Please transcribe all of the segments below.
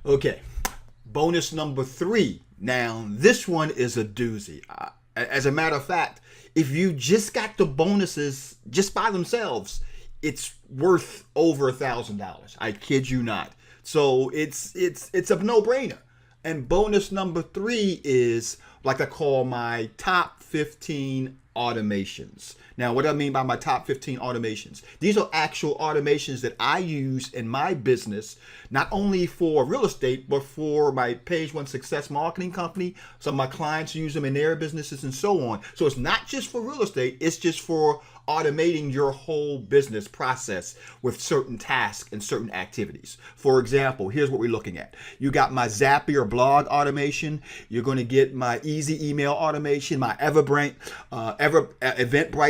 Okay, bonus number 3. Now, this one is a doozy. As a matter of fact, if you just got the bonuses just by themselves, it's worth over $1,000. I kid you not. So it's a no-brainer. And bonus number 3 is like I call my top 15 automations. Now, what do I mean by my top 15 automations? These are actual automations that I use in my business, not only for real estate, but for my Page One Success marketing company. Some of my clients use them in their businesses and so on. So it's not just for real estate, it's just for automating your whole business process with certain tasks and certain activities. For example, here's what we're looking at. You got my Zapier blog automation. You're going to get my easy email automation, my Eventbrite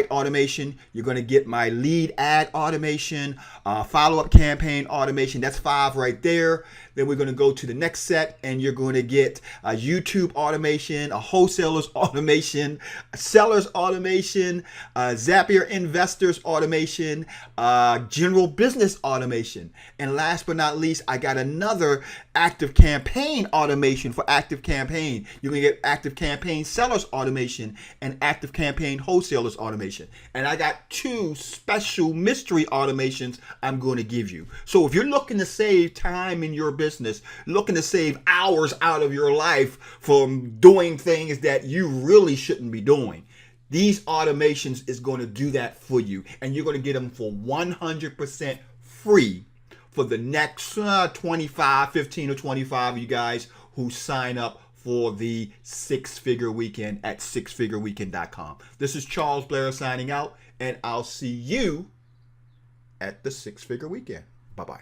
automation. You're going to get my lead ad automation, follow-up campaign automation. That's 5 right there. Then we're going to go to the next set, and you're going to get a YouTube automation, a wholesalers automation, a sellers automation, Zapier investors automation, general business automation. And last but not least, I got another active campaign automation for active campaign. You're going to get active campaign sellers automation and active campaign wholesalers automation. And I got 2 special mystery automations I'm going to give you. So if you're looking to save time in your business, looking to save hours out of your life from doing things that you really shouldn't be doing, these automations is going to do that for you. And you're going to get them for 100% free for the next 15 or 25 of you guys who sign up for the 6-Figure Weekend at sixfigureweekend.com. This is Charles Blair signing out, and I'll see you at the 6-Figure Weekend. Bye-bye.